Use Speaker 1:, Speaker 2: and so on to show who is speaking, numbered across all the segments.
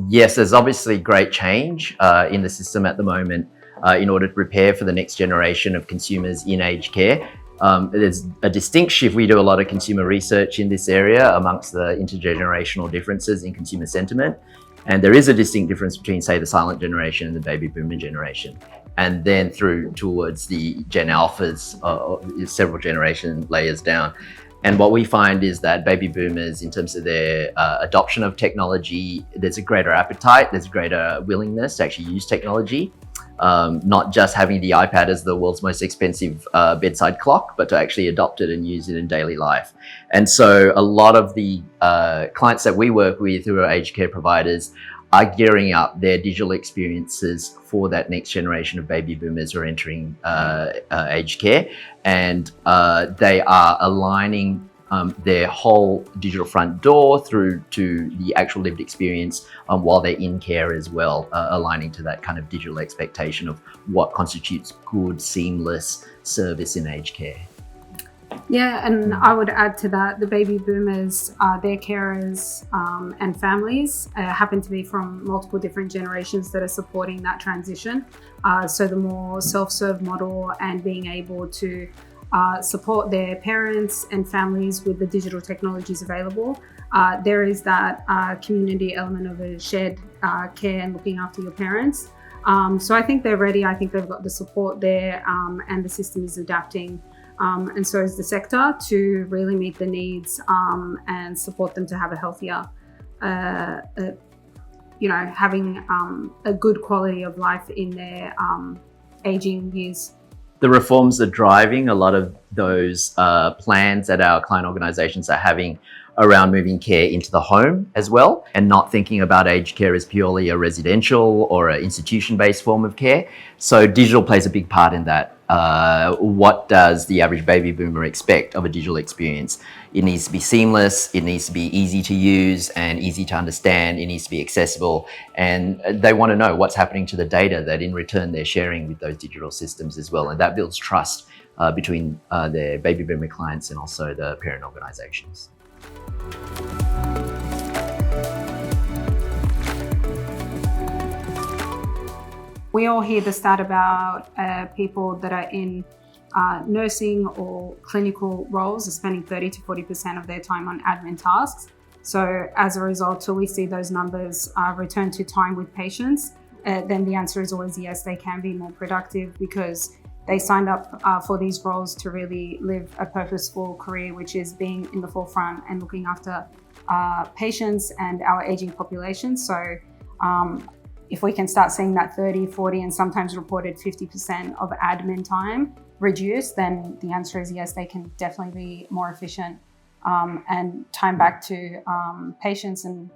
Speaker 1: Yes, there's obviously great change in the system at the moment in order to prepare for the next generation of consumers in aged care. There's a distinct shift. We do a lot of consumer research in this area amongst the intergenerational differences in consumer sentiment. And there is a distinct difference between, say, the silent generation and the baby boomer generation. And then through towards the Gen Alphas, several generation layers down. And what we find is that baby boomers, in terms of their adoption of technology, there's a greater appetite, there's a greater willingness to actually use technology. Not just having the iPad as the world's most expensive bedside clock, but to actually adopt it and use it in daily life. And so a lot of the clients that we work with who are aged care providers are gearing up their digital experiences for that next generation of baby boomers who are entering aged care. And they are aligning their whole digital front door through to the actual lived experience while they're in care as well, aligning to that kind of digital expectation of what constitutes good, seamless service in aged care.
Speaker 2: Yeah, and I would add to that, the baby boomers, their carers and families happen to be from multiple different generations that are supporting that transition. So the more self-serve model and being able to support their parents and families with the digital technologies available. There is that community element of a shared care and looking after your parents. So I think they're ready. I think they've got the support there, and the system is adapting. And so is the sector to really meet the needs and support them to have a healthier, having a good quality of life in their aging years.
Speaker 1: The reforms are driving a lot of those plans that our client organizations are having around moving care into the home as well, and not thinking about aged care as purely a residential or an institution-based form of care. So digital plays a big part in that. What does the average baby boomer expect of a digital experience? It needs to be seamless, it needs to be easy to use and easy to understand, it needs to be accessible, and they want to know what's happening to the data that in return they're sharing with those digital systems as well, and that builds trust between their baby boomer clients and also the parent organizations.
Speaker 2: We all hear the stat about people that are in nursing or clinical roles are spending 30 to 40% of their time on admin tasks. So as a result, till we see those numbers return to time with patients, then the answer is always yes, they can be more productive because they signed up for these roles to really live a purposeful career, which is being in the forefront and looking after patients and our aging population. So if we can start seeing that 30, 40, and sometimes reported 50% of admin time reduced, then the answer is yes, they can definitely be more efficient and time back to patients and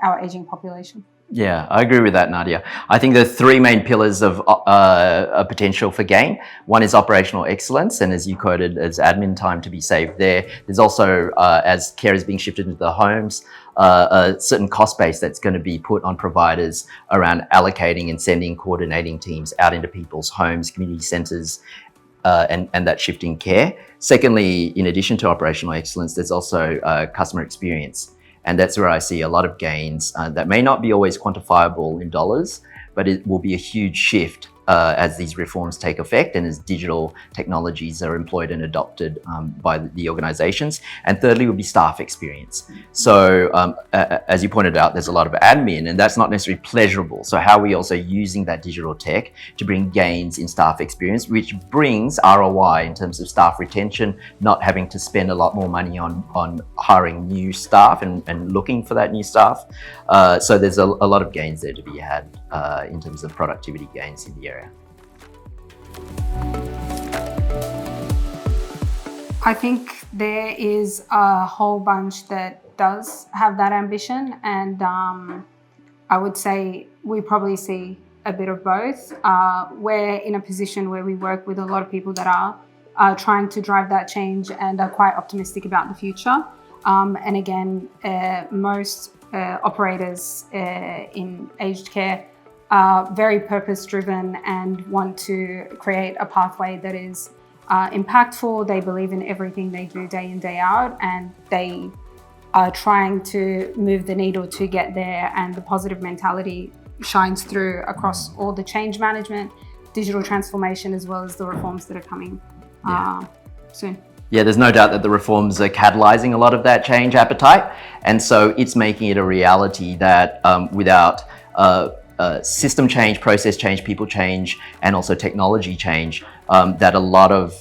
Speaker 2: our aging population.
Speaker 1: Yeah, I agree with that, Nadia. I think there are three main pillars of a potential for gain. One is operational excellence, and as you quoted, as admin time to be saved there. There's also, as care is being shifted into the homes, a certain cost base that's going to be put on providers around allocating and sending coordinating teams out into people's homes, community centres, and that shift in care. Secondly, in addition to operational excellence, there's also customer experience. And that's where I see a lot of gains that may not be always quantifiable in dollars, but it will be a huge shift as these reforms take effect and as digital technologies are employed and adopted by the organizations. And thirdly will be staff experience. So as you pointed out, there's a lot of admin and that's not necessarily pleasurable. So how are we also using that digital tech to bring gains in staff experience, which brings ROI in terms of staff retention, not having to spend a lot more money on hiring new staff and looking for that new staff. So there's a lot of gains there to be had in terms of productivity gains in the area.
Speaker 2: I think there is a whole bunch that does have that ambition, and I would say we probably see a bit of both. We're in a position where we work with a lot of people that are trying to drive that change and are quite optimistic about the future. And again, most operators in aged care are very purpose-driven and want to create a pathway that is impactful. They believe in everything they do day in, day out, and they are trying to move the needle to get there, and the positive mentality shines through across all the change management, digital transformation, as well as the reforms that are coming soon.
Speaker 1: Yeah, there's no doubt that the reforms are catalyzing a lot of that change appetite. And so it's making it a reality that without system change, process change, people change, and also technology change, that a lot of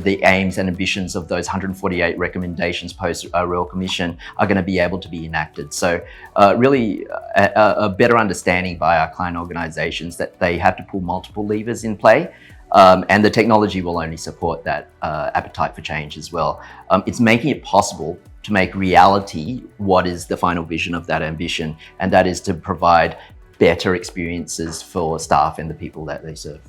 Speaker 1: the aims and ambitions of those 148 recommendations post Royal Commission are going to be able to be enacted. So really a better understanding by our client organizations that they have to pull multiple levers in play. And the technology will only support that appetite for change as well. It's making it possible to make reality what is the final vision of that ambition, and that is to provide better experiences for staff and the people that they serve.